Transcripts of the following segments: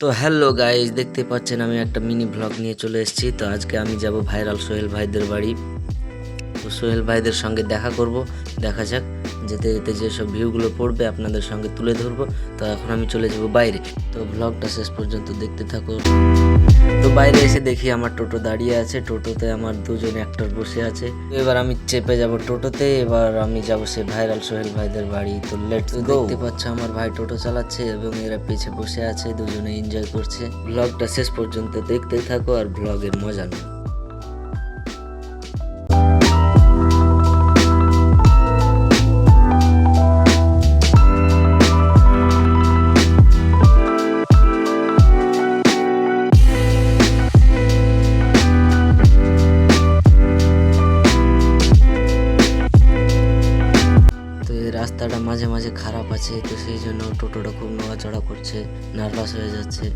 তো hello guys, দেখতে পাচ্ছেন আমি একটা মিনি ব্লগ নিয়ে চলে এসেছি। তো আজকে আমি যাব ভাইরাল সোহেল ভাইদের বাড়ি। তো সোহেল ভাইদের সঙ্গে দেখা করব। দেখা যাক, যেতে যেতে যেসব ভিউগুলো পড়বে আপনাদের সঙ্গে তুলে ধরবো। তো এখন আমি চলে যাব বাইরে। তো ব্লগটা শেষ পর্যন্ত দেখতে থাকো। তো বাইরে এসে দেখি আমার টোটো দাঁড়িয়ে আছে, টোটোতে আমার দুজন অ্যাক্টর বসে আছে। তো এবার আমি চেপে যাব টোটোতে, এবার আমি যাব সে ভাইরাল সোহেল ভাইদের বাড়ি। তো লেটস গো। দেখতে পাচ্ছ আমার ভাই টোটো চালাচ্ছে এবং এরা পিছে বসে আছে, দুজনে এনজয় করছে। ব্লগটা শেষ পর্যন্ত দেখতে থাকো আর ব্লগের মজা নাও। তো এই রাস্তাটা মাঝে মাঝে খারাপ আছে, তো সেই জন্য টোটোটা খুব নড়াচড়া করছে, নার্ভাস হয়ে যাচ্ছে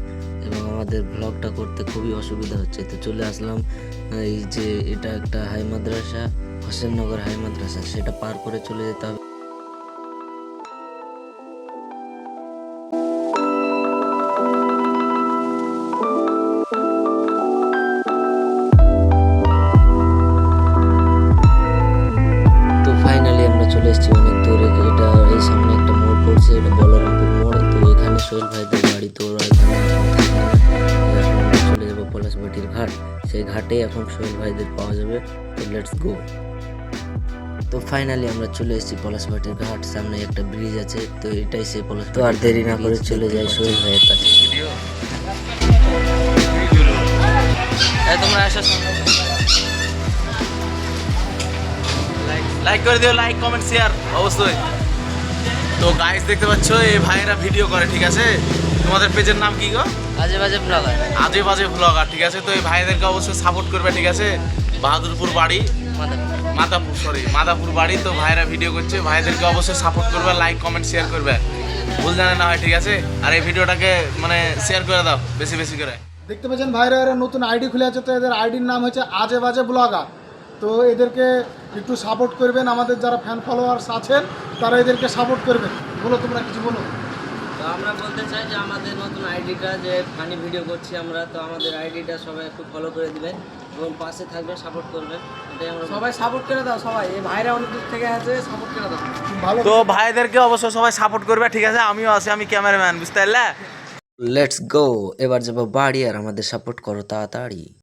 এবং আমাদের ব্লগটা করতে খুবই অসুবিধা হচ্ছে। তো চলে আসলাম এই যে এটা একটা হাই মাদ্রাসা, হোসেননগর হাই মাদ্রাসা, সেটা পার করে চলে যেতে হবে। তো ফাইনালি আমরা চলে এসেছি অনেক দূরে। এটা এই সামনে একটা মোড় পড়ছে, এটা বলরামপুর মোড়। তো এখানে সোহেল ভাইদের বাড়ি। তো ওরা এখানে এখন থাকবে না। তো এখন আমরা চলে যাবো পলাশবাটির ঘাট, সেই ঘাটে এখন সোহেল ভাইদের পাওয়া যাবে। তো লেটস গো। তো ফাইনালি আমরা চলে এসেছি পলাশবাটির ঘাট, সামনে একটা ব্রিজ আছে। তো এটাই সেই পলাশ। তো আর দেরি না করে চলে যাই সোহেল ভাইয়ের কাছে। তোমরা আসো, লাইক করে দিও, লাইক কমেন্ট শেয়ার অবশ্যই। তো গাইস দেখতে পাচ্ছ এই ভাইয়েরা ভিডিও করে, ঠিক আছে? তোমাদের পেজের নাম কি গো? আজে বাজে ব্লগার। আজে বাজে ব্লগার, ঠিক আছে? তো এই ভাইদেরকে অবশ্যই সাপোর্ট করবে, ঠিক আছে? বাহাদুরপুর বাড়ি, মাদাপুর বাড়ি। তো ভাইরা ভিডিও করছে, ভাইদেরকে অবশ্যই সাপোর্ট করবে, লাইক কমেন্ট শেয়ার করবে, ভুল জানে না হয়, ঠিক আছে? আর এই ভিডিওটাকে মানে শেয়ার করে দাও বেশি বেশি করে। দেখতে পাচ্ছেন ভাইরা এরা নতুন আইডি খুলে আছে। তো এদের আইডির নাম হচ্ছে আজে বাজে ব্লগার। তো এদেরকে একটু সাপোর্ট করবেন, আমাদের যারা ফ্যান ফলোয়ার্স আছেন তারা এদেরকে সাপোর্ট করবেন। বলো, তোমরা কিছু বলো। তো আমরা বলতে চাই যে আমাদের নতুন আইডিটা, যে ফানি ভিডিও করছি আমরা, তো আমাদের আইডিটা সবাই একটু ফলো করে দিবেন এবং পাশে থাকবেন, সাপোর্ট করবেন। এটাই আমরা সবাই সাপোর্ট করে দাও, সবাই এই ভাইরা অনেক দূর থেকে আছে, সাপোর্ট করে দাও। ভালো। তো ভাইদেরকে অবশ্যই সবাই সাপোর্ট করবে, ঠিক আছে? আমিও আছি, আমি ক্যামেরাম্যান, বুঝতে পারলে? Let's go. এবার যাবো বাড়ি, আর আমাদের সাপোর্ট করো তাড়াতাড়ি।